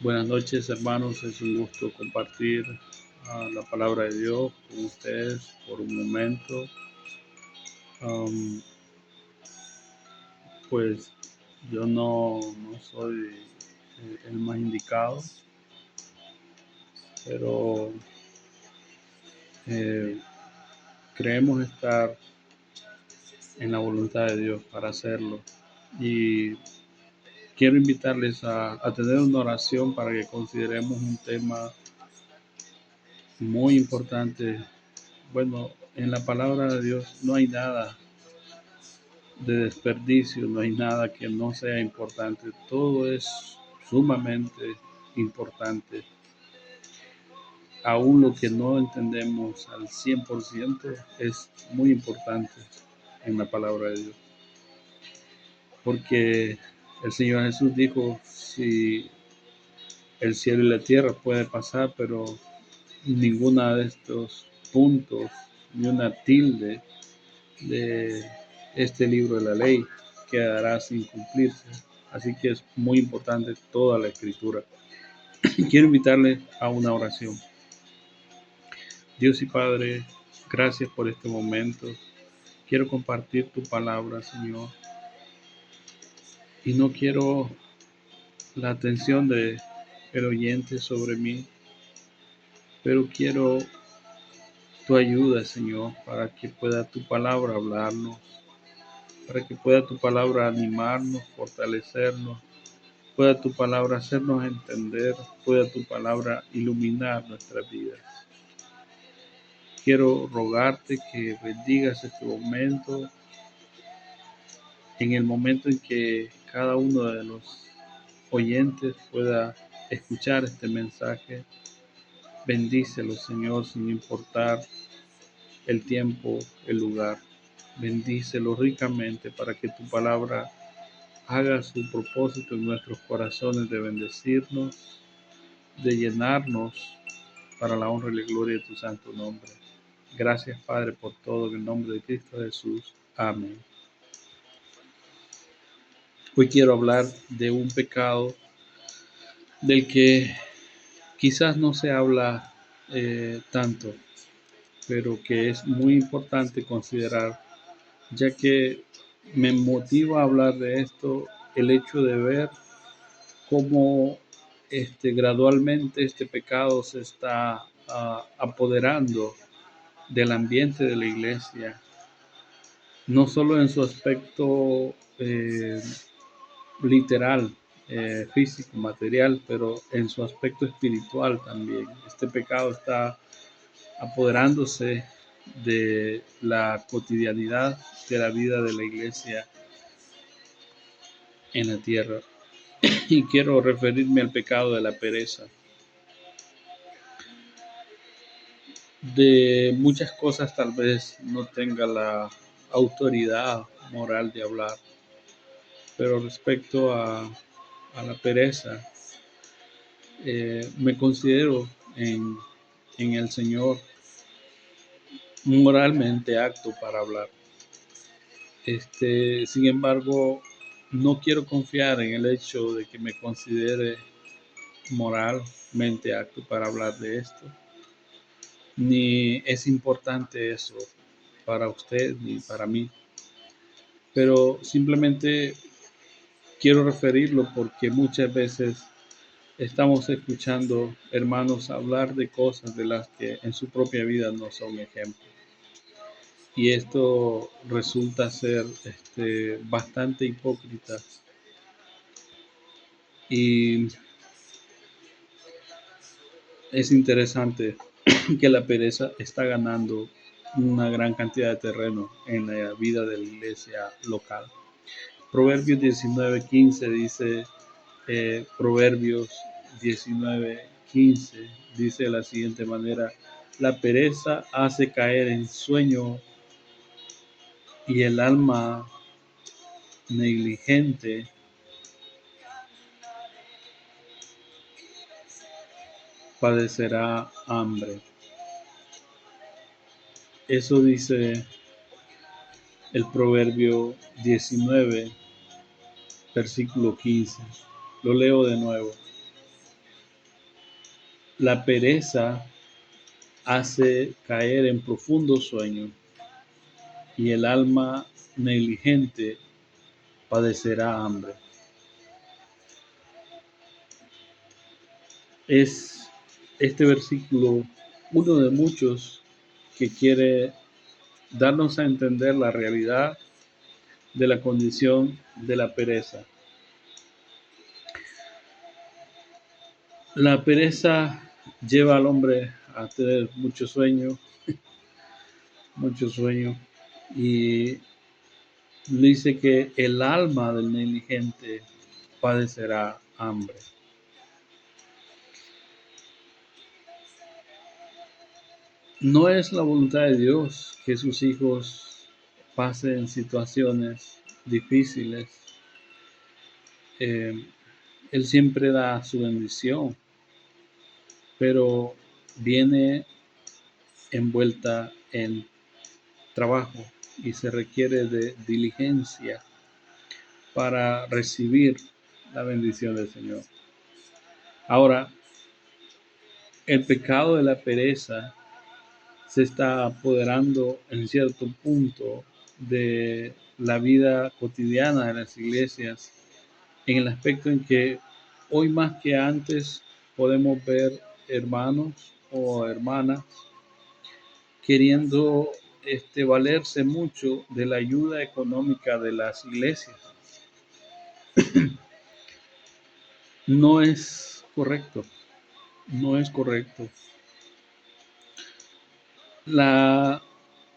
Buenas noches, hermanos. Es un gusto compartir la palabra de Dios con ustedes por un momento. Am, pues yo no soy el más indicado, pero eh, creemos estar en la voluntad de Dios para hacerlo. Y quiero invitarles a tener una oración para que consideremos un tema muy importante. Bueno, en la palabra de Dios no hay nada de desperdicio, no hay nada que no sea importante, todo es sumamente importante. Aún lo que no entendemos al 100% es muy importante en la palabra de Dios. Porque el Señor Jesús dijo, si el cielo y la tierra pueden pasar, pero ninguna de estos puntos, ni una tilde de este libro de la ley quedará sin cumplirse. Así que es muy importante toda la escritura. Quiero invitarle a una oración. Dios y Padre, gracias por este momento. Quiero compartir tu palabra, Señor. Y no quiero la atención de el oyente sobre mí, pero quiero tu ayuda, Señor, para que pueda tu palabra hablarnos, para que pueda tu palabra animarnos, fortalecernos, pueda tu palabra hacernos entender, pueda tu palabra iluminar nuestras vidas. Quiero rogarte que bendigas este momento, en el momento en que cada uno de los oyentes pueda escuchar este mensaje. Bendícelo, Señor, sin importar el tiempo, el lugar. Bendícelo ricamente para que tu palabra haga su propósito en nuestros corazones de bendecirnos, de llenarnos para la honra y la gloria de tu santo nombre. Gracias, Padre, por todo, en el nombre de Cristo Jesús. Amén. Hoy quiero hablar de un pecado del que quizás no se habla tanto, pero que es muy importante considerar, ya que me motiva a hablar de esto el hecho de ver cómo gradualmente este pecado se está apoderando del ambiente de la iglesia, no solo en su aspecto literal, físico, material, pero en su aspecto espiritual también. Este pecado está apoderándose de la cotidianidad de la vida de la iglesia en la tierra. Y quiero referirme al pecado de la pereza. De muchas cosas tal vez no tenga la autoridad moral de hablar, pero respecto a la pereza, me considero en el Señor moralmente apto para hablar. Sin embargo, no quiero confiar en el hecho de que me considere moralmente apto para hablar de esto, ni es importante eso para usted ni para mí, pero simplemente quiero referirlo porque muchas veces estamos escuchando hermanos hablar de cosas de las que en su propia vida no son ejemplos. Y esto resulta ser bastante hipócrita. Y es interesante que la pereza está ganando una gran cantidad de terreno en la vida de la iglesia local. Proverbios 19:15 dice, Proverbios 19:15 dice de la siguiente manera: la pereza hace caer en sueño y el alma negligente padecerá hambre. Eso dice el Proverbio 19, versículo 15. Lo leo de nuevo. La pereza hace caer en profundo sueño y el alma negligente padecerá hambre. Es este versículo uno de muchos que quiere darnos a entender la realidad de la condición de la pereza. La pereza lleva al hombre a tener mucho sueño, y dice que el alma del negligente padecerá hambre. No es la voluntad de Dios que sus hijos pasen situaciones difíciles. Eh, Él siempre da su bendición, pero viene envuelta en trabajo y se requiere de diligencia para recibir la bendición del Señor. Ahora, el pecado de la pereza se está apoderando en cierto punto de la vida cotidiana de las iglesias, en el aspecto en que hoy más que antes podemos ver hermanos o hermanas queriendo valerse mucho de la ayuda económica de las iglesias. No es correcto, no es correcto. La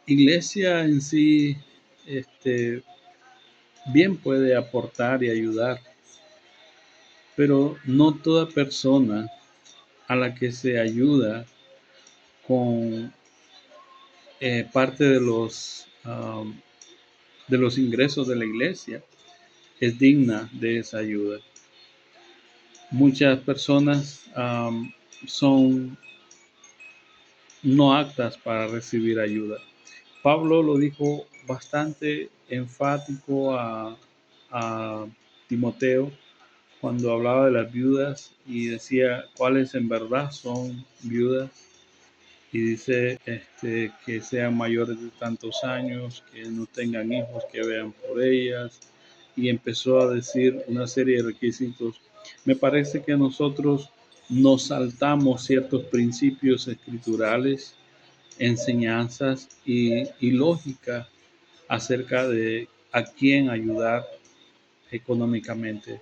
iglesia en sí, bien puede aportar y ayudar, pero no toda persona a la que se ayuda con parte de los ingresos de la iglesia es digna de esa ayuda. Muchas personas son no aptas para recibir ayuda. Pablo lo dijo bastante enfático a Timoteo cuando hablaba de las viudas y decía cuáles en verdad son viudas, y dice que sean mayores de tantos años, que no tengan hijos, que vean por ellas, y empezó a decir una serie de requisitos. Me parece que nosotros nos saltamos ciertos principios escriturales, enseñanzas y lógica acerca de a quién ayudar económicamente.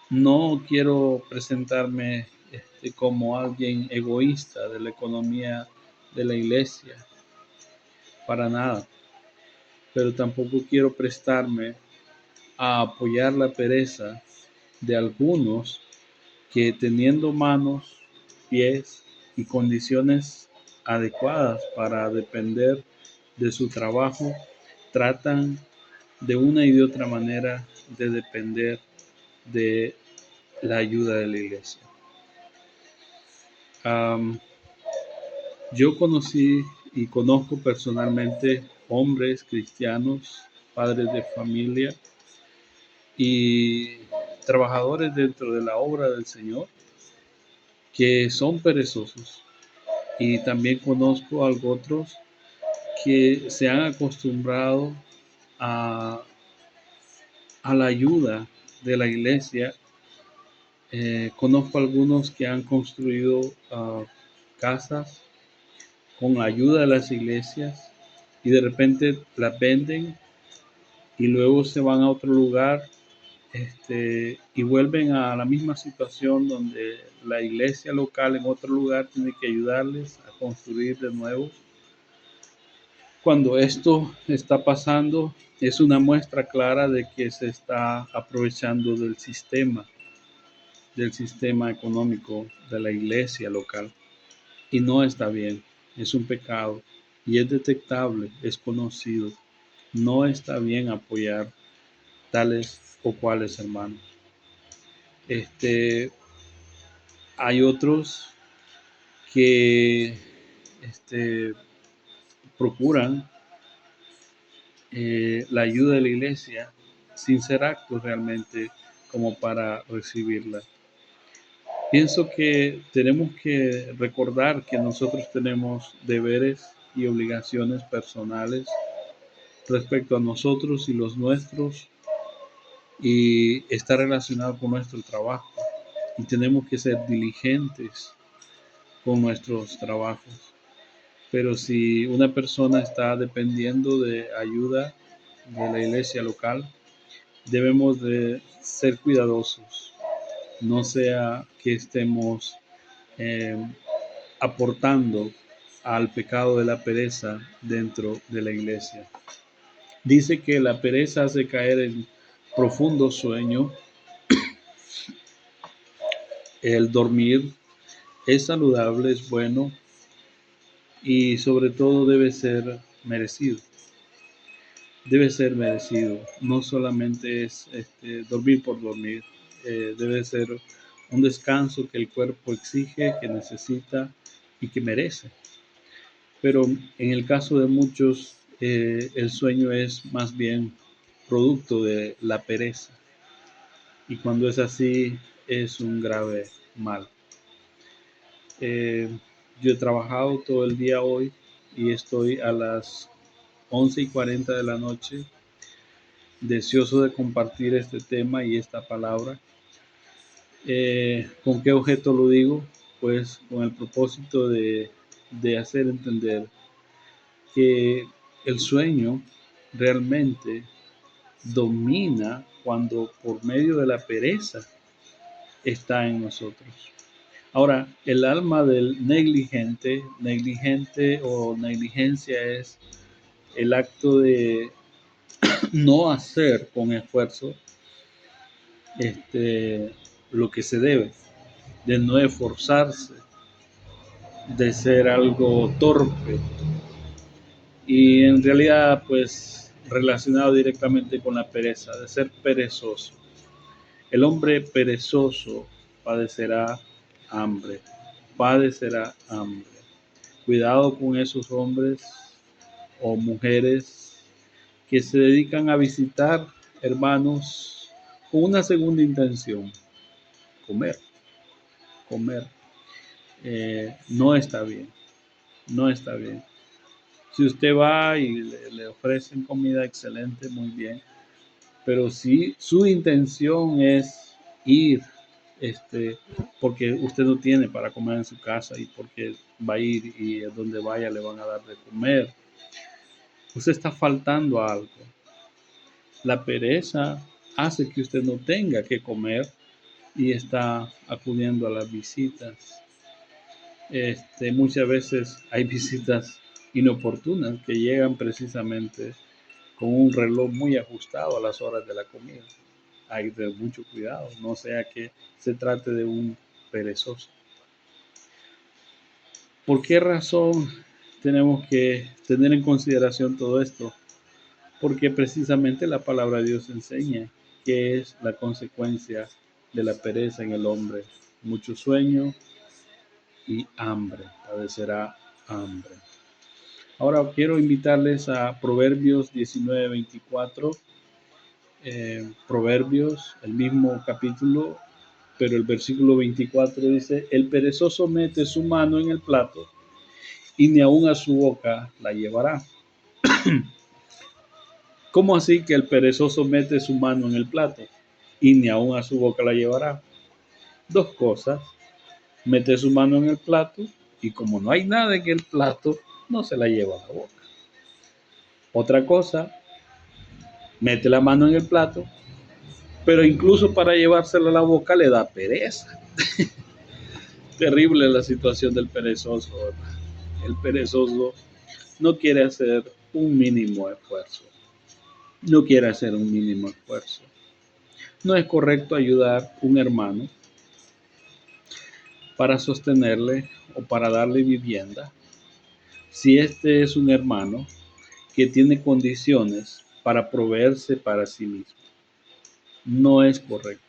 No quiero presentarme como alguien egoísta de la economía de la iglesia, para nada, pero tampoco quiero prestarme a apoyar la pereza de algunos que, teniendo manos, pies y condiciones adecuadas para depender de su trabajo, tratan de una y de otra manera de depender de la ayuda de la iglesia. Yo conocí y conozco personalmente hombres cristianos, padres de familia y trabajadores dentro de la obra del Señor que son perezosos, y también conozco a otros que se han acostumbrado a, a la ayuda de la iglesia. Conozco algunos que han construido casas con la ayuda de las iglesias y de repente las venden y luego se van a otro lugar, y vuelven a la misma situación donde la iglesia local en otro lugar tiene que ayudarles a construir de nuevo. Cuando esto está pasando, es una muestra clara de que se está aprovechando del sistema económico de la iglesia local. Y no está bien, es un pecado y es detectable, es conocido. No está bien apoyar tales o cuales hermanos. Hay otros que procuran la ayuda de la iglesia sin ser actos realmente como para recibirla. Pienso que tenemos que recordar que nosotros tenemos deberes y obligaciones personales respecto a nosotros y los nuestros, y está relacionado con nuestro trabajo, y tenemos que ser diligentes con nuestros trabajos. Pero si una persona está dependiendo de ayuda de la iglesia local, debemos de ser cuidadosos, no sea que estemos eh, aportando al pecado de la pereza dentro de la iglesia. Dice que la pereza hace caer en profundo sueño. El dormir es saludable, es bueno, y sobre todo debe ser merecido. Debe ser merecido. No solamente es dormir por dormir. Debe ser un descanso que el cuerpo exige, que necesita y que merece. Pero en el caso de muchos, el sueño es más bien producto de la pereza. Y cuando es así, es un grave mal. Eh, yo he trabajado todo el día hoy y estoy a las 11:40 de la noche, deseoso de compartir este tema y esta palabra. ¿Con qué objeto lo digo? Pues con el propósito de hacer entender que el sueño realmente domina cuando por medio de la pereza está en nosotros. Ahora, el alma del negligente o negligencia es el acto de no hacer con esfuerzo lo que se debe, de no esforzarse, de ser algo torpe y en realidad pues relacionado directamente con la pereza, de ser perezoso. El hombre perezoso padecerá hambre, padecerá hambre. Cuidado con esos hombres o mujeres que se dedican a visitar hermanos con una segunda intención, comer, comer. No está bien, no está bien. Si usted va y le ofrecen comida excelente, muy bien, pero si su intención es ir, porque usted no tiene para comer en su casa y porque va a ir y donde vaya le van a dar de comer, usted está faltando a algo. La pereza hace que usted no tenga que comer y está acudiendo a las visitas. Muchas veces hay visitas inoportunas que llegan precisamente con un reloj muy ajustado a las horas de la comida. Hay de mucho cuidado, no sea que se trate de un perezoso. ¿Por qué razón tenemos que tener en consideración todo esto? Porque precisamente la palabra de Dios enseña que es la consecuencia de la pereza en el hombre. Mucho sueño y hambre, padecerá hambre. Ahora quiero invitarles a Proverbios 19:24. Proverbios, el mismo capítulo, pero el versículo 24 dice: el perezoso mete su mano en el plato y ni aun a su boca la llevará. ¿Cómo así que el perezoso mete su mano en el plato y ni aun a su boca la llevará? Dos cosas: mete su mano en el plato y como no hay nada en el plato, no se la lleva a la boca. Otra cosa: mete la mano en el plato, pero incluso para llevársela a la boca le da pereza. Terrible la situación del perezoso, ¿verdad? El perezoso no quiere hacer un mínimo esfuerzo. No quiere hacer un mínimo esfuerzo. No es correcto ayudar a un hermano para sostenerle o para darle vivienda si este es un hermano que tiene condiciones para proveerse para sí mismo. No es correcto.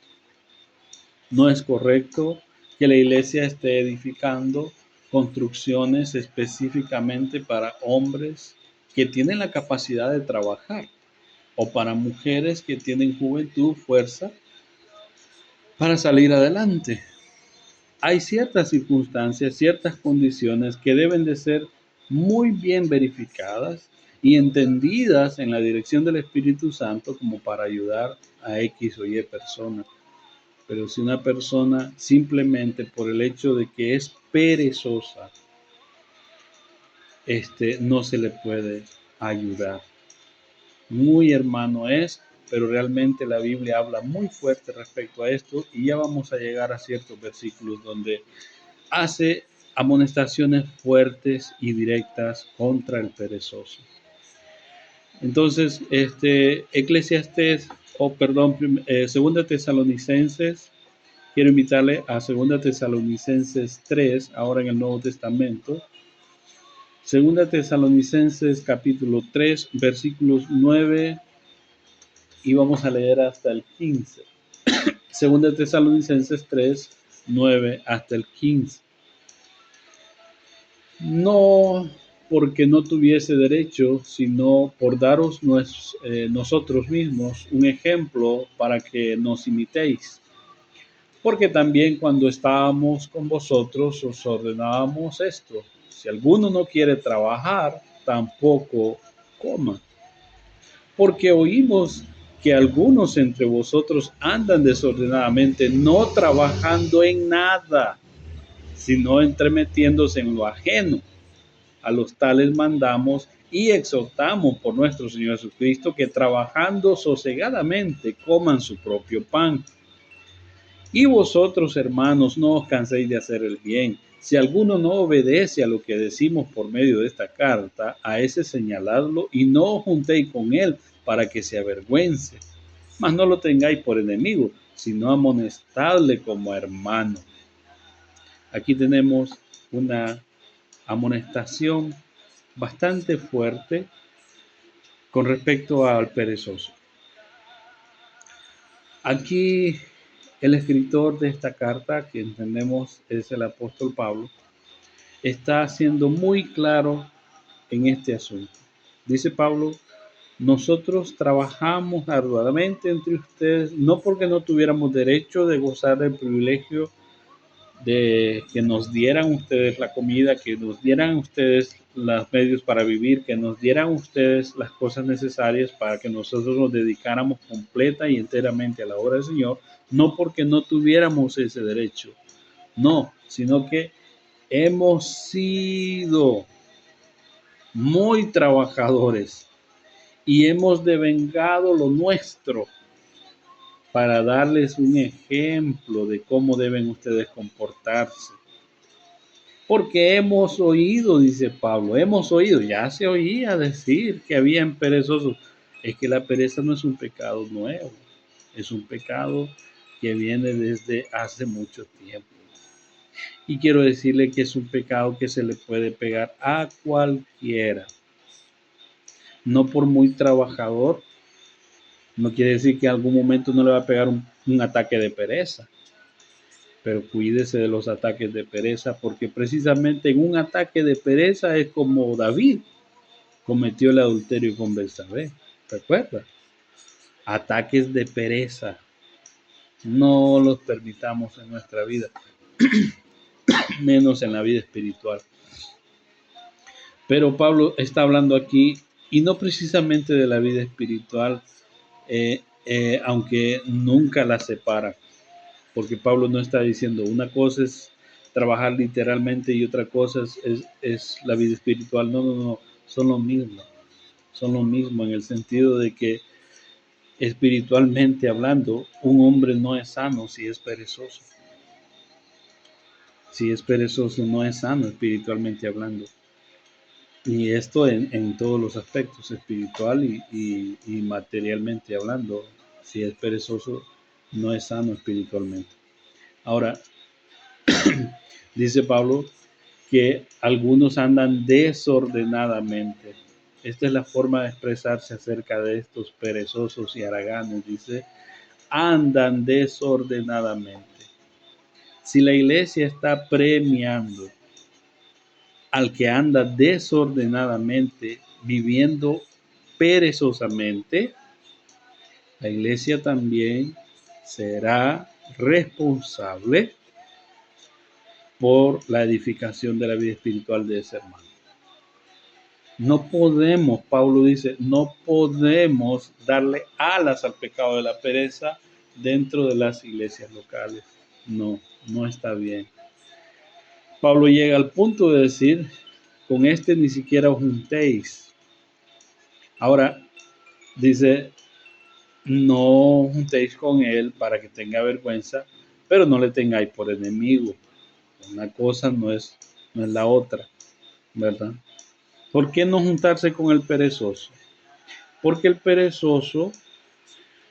No es correcto que la iglesia esté edificando construcciones específicamente para hombres que tienen la capacidad de trabajar o para mujeres que tienen juventud, fuerza para salir adelante. Hay ciertas circunstancias, ciertas condiciones que deben de ser muy bien verificadas y entendidas en la dirección del Espíritu Santo como para ayudar a X o Y persona. Pero si una persona simplemente por el hecho de que es perezosa, no se le puede ayudar. Muy hermano es, pero realmente la Biblia habla muy fuerte respecto a esto y ya vamos a llegar a ciertos versículos donde hace amonestaciones fuertes y directas contra el perezoso. Entonces, Eclesiastés, Segunda Tesalonicenses, quiero invitarle a Segunda Tesalonicenses 3, ahora en el Nuevo Testamento. Segunda Tesalonicenses capítulo 3, versículos 9 y vamos a leer hasta el 15. Segunda Tesalonicenses 3, 9 hasta el 15. No porque no tuviese derecho, sino por daros nosotros mismos un ejemplo para que nos imitéis. Porque también cuando estábamos con vosotros os ordenábamos esto: si alguno no quiere trabajar, tampoco coma. Porque oímos que algunos entre vosotros andan desordenadamente, no trabajando en nada, sino entremetiéndose en lo ajeno. A los tales mandamos y exhortamos por nuestro Señor Jesucristo que trabajando sosegadamente coman su propio pan. Y vosotros, hermanos, no os canséis de hacer el bien. Si alguno no obedece a lo que decimos por medio de esta carta, a ese señaladlo y no os juntéis con él para que se avergüence. Mas no lo tengáis por enemigo, sino amonestadle como hermano. Aquí tenemos una amonestación bastante fuerte con respecto al perezoso. Aquí el escritor de esta carta, que entendemos es el apóstol Pablo, está siendo muy claro en este asunto. Dice Pablo: nosotros trabajamos arduamente entre ustedes, no porque no tuviéramos derecho de gozar del privilegio de que nos dieran ustedes la comida, que nos dieran ustedes los medios para vivir, que nos dieran ustedes las cosas necesarias para que nosotros nos dedicáramos completa y enteramente a la obra del Señor, no porque no tuviéramos ese derecho, no, sino que hemos sido muy trabajadores y hemos devengado lo nuestro para darles un ejemplo de cómo deben ustedes comportarse. Porque hemos oído, dice Pablo, hemos oído, ya se oía decir que habían perezosos. Es que la pereza no es un pecado nuevo, es un pecado que viene desde hace mucho tiempo. Y quiero decirle que es un pecado que se le puede pegar a cualquiera. No por muy trabajador, no quiere decir que en algún momento no le va a pegar un ataque de pereza. Pero cuídese de los ataques de pereza, porque precisamente en un ataque de pereza es como David cometió el adulterio con Betsabé. ¿Recuerda? Ataques de pereza no los permitamos en nuestra vida, menos en la vida espiritual. Pero Pablo está hablando aquí, y no precisamente de la vida espiritual, aunque nunca la separa, porque Pablo no está diciendo una cosa es trabajar literalmente y otra cosa es la vida espiritual. No, no, no, son lo mismo en el sentido de que espiritualmente hablando, un hombre no es sano si es perezoso. Si es perezoso, no es sano espiritualmente hablando. Y esto en todos los aspectos, espiritual y materialmente hablando. Si es perezoso, no es sano espiritualmente. Ahora, dice Pablo que algunos andan desordenadamente. Esta es la forma de expresarse acerca de estos perezosos y haraganes. Dice, andan desordenadamente. Si la iglesia está premiando al que anda desordenadamente, viviendo perezosamente, la iglesia también será responsable por la edificación de la vida espiritual de ese hermano. No podemos, Pablo dice, no podemos darle alas al pecado de la pereza dentro de las iglesias locales. No, no está bien. Pablo llega al punto de decir, con este ni siquiera os juntéis. Ahora, dice, no juntéis con él para que tenga vergüenza, pero no le tengáis por enemigo. Una cosa no es la otra, ¿verdad? ¿Por qué no juntarse con el perezoso? Porque el perezoso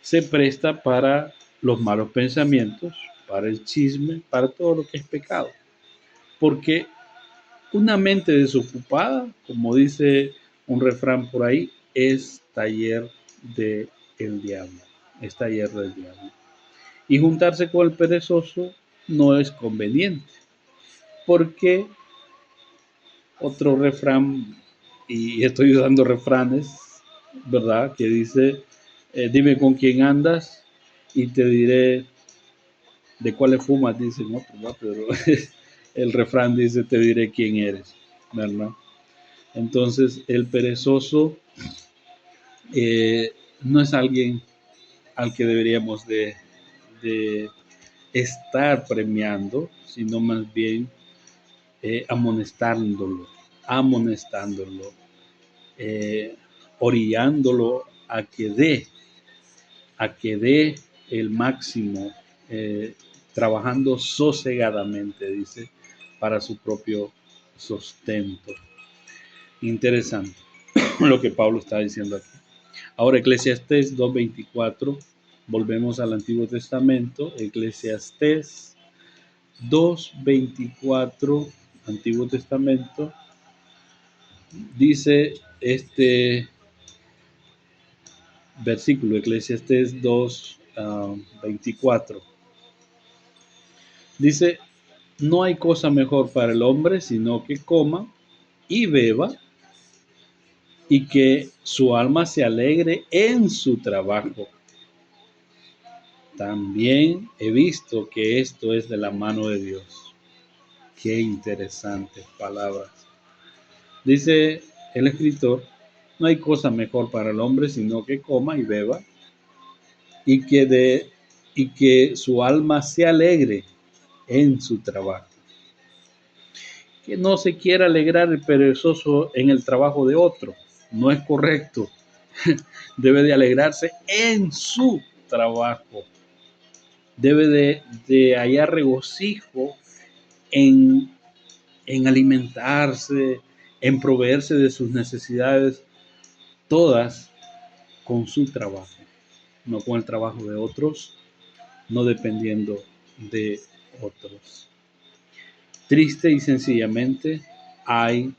se presta para los malos pensamientos, para el chisme, para todo lo que es pecado. Porque una mente desocupada, como dice un refrán por ahí, es taller del diablo. Es taller del diablo. Y juntarse con el perezoso no es conveniente. Porque otro refrán, y estoy usando refranes, ¿verdad? Que dice, dime con quién andas y te diré de cuáles fumas, dicen otros, ¿verdad? Pero el refrán dice, te diré quién eres, ¿verdad? Entonces, el perezoso no es alguien al que deberíamos de estar premiando, sino más bien amonestándolo, eh, orillándolo a que dé el máximo, trabajando sosegadamente, dice, para su propio sustento. Interesante lo que Pablo está diciendo aquí. Ahora, Eclesiastés 2:24, volvemos al Antiguo Testamento, Eclesiastés 2:24, Antiguo Testamento, dice este versículo, Eclesiastés 2:24. Dice, no hay cosa mejor para el hombre sino que coma y beba y que su alma se alegre en su trabajo. También he visto que esto es de la mano de Dios. Qué interesantes palabras. Dice el escritor, no hay cosa mejor para el hombre sino que coma y beba y que su alma se alegre en su trabajo. Que no se quiera alegrar el perezoso en el trabajo de otro. No es correcto. Debe de alegrarse en su trabajo. Debe de hallar regocijo en, en alimentarse, en proveerse de sus necesidades, todas con su trabajo, no con el trabajo de otros, no dependiendo de otros. Triste y sencillamente hay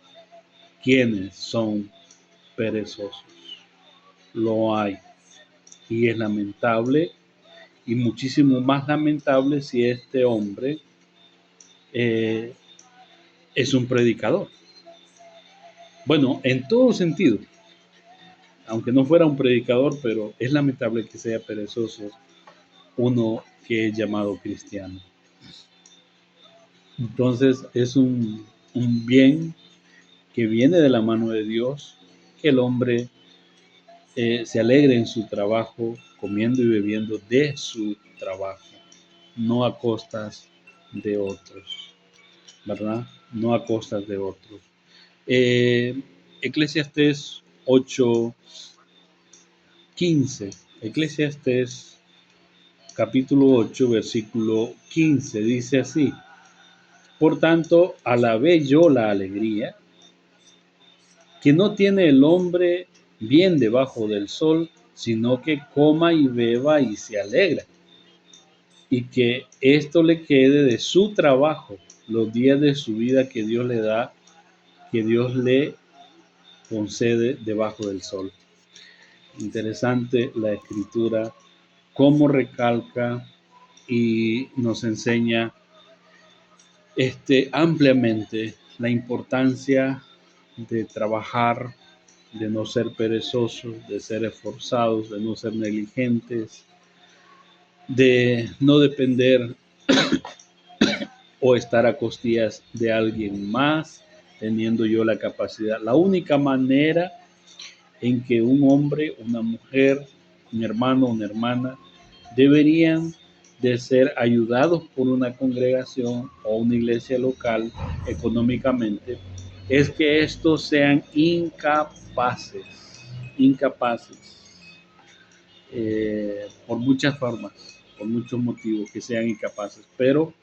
quienes son perezosos. Lo hay. Y es lamentable, y muchísimo más lamentable si este hombre eh, es un predicador. Bueno, en todo sentido, aunque no fuera un predicador, pero es lamentable que sea perezoso uno que es llamado cristiano. Entonces es un bien que viene de la mano de Dios, que el hombre se alegre en su trabajo, comiendo y bebiendo de su trabajo, no a costas de otros, ¿verdad? No a costas de otros. Eclesiastés 8:15. Eclesiastés capítulo 8, versículo 15, dice así: Por tanto, alabé yo la alegría que no tiene el hombre bien debajo del sol, sino que coma y beba y se alegra, y que esto le quede de su trabajo los días de su vida que Dios le da, que Dios le concede debajo del sol. Interesante la escritura, cómo recalca y nos enseña ampliamente la importancia de trabajar, de no ser perezosos, de ser esforzados, de no ser negligentes, de no depender o estar a costillas de alguien más, teniendo yo la capacidad. La única manera en que un hombre, una mujer, un hermano, una hermana, deberían de ser ayudados por una congregación o una iglesia local económicamente, es que estos sean incapaces, por muchas formas, por muchos motivos, que sean incapaces, pero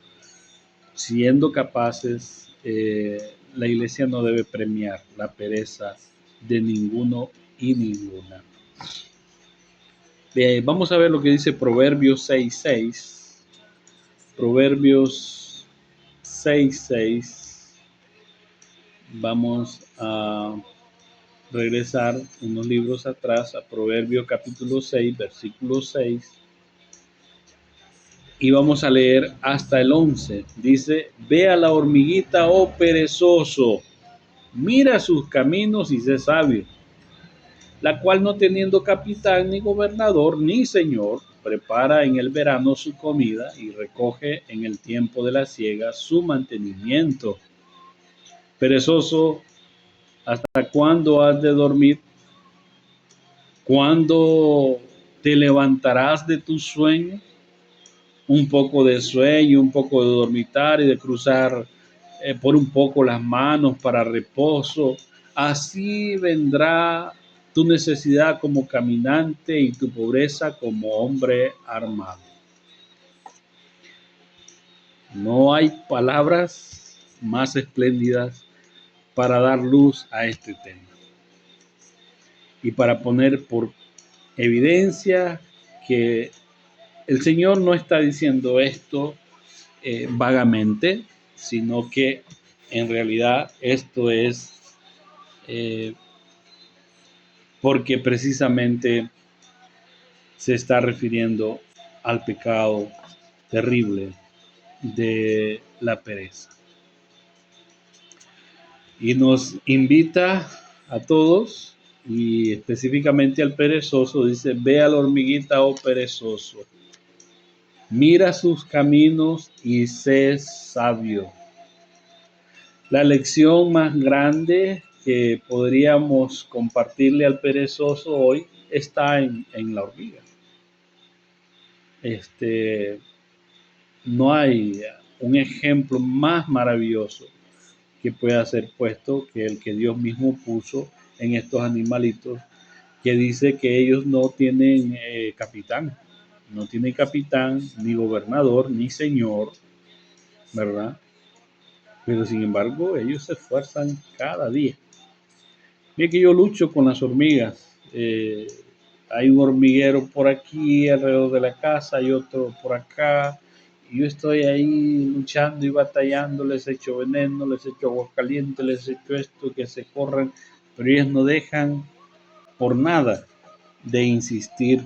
siendo capaces, la iglesia no debe premiar la pereza de ninguno y ninguna. Vamos a ver lo que dice Proverbios 6:6. Proverbios 6:6. Vamos a regresar unos libros atrás a Proverbios capítulo 6, versículo 6. Y vamos a leer hasta el 11. Dice: ve a la hormiguita, oh perezoso, mira sus caminos y sé sabio, la cual no teniendo capitán, ni gobernador, ni señor, prepara en el verano su comida y recoge en el tiempo de la siega su mantenimiento. Perezoso, ¿hasta cuándo has de dormir? ¿Cuándo te levantarás de tu sueño? Un poco de sueño, un poco de dormitar y de cruzar por un poco las manos para reposo. Así vendrá tu necesidad como caminante y tu pobreza como hombre armado. No hay palabras más espléndidas para dar luz a este tema y para poner por evidencia que el Señor no está diciendo esto vagamente, sino que en realidad esto es porque precisamente se está refiriendo al pecado terrible de la pereza. Y nos invita a todos, y específicamente al perezoso, dice: ve a la hormiguita, oh perezoso, mira sus caminos y sé sabio. La lección más grande que podríamos compartirle al perezoso hoy está en la hormiga. No hay un ejemplo más maravilloso que pueda ser puesto que el que Dios mismo puso en estos animalitos, que dice que ellos no tienen capitán, no tienen capitán, ni gobernador, ni señor, ¿verdad? Pero sin embargo, ellos se esfuerzan cada día. Mira que yo lucho con las hormigas. Hay un hormiguero por aquí alrededor de la casa, hay otro por acá. Y yo estoy ahí luchando y batallando, les echo veneno, les echo agua caliente, les echo esto, que se corran, pero ellas no dejan por nada de insistir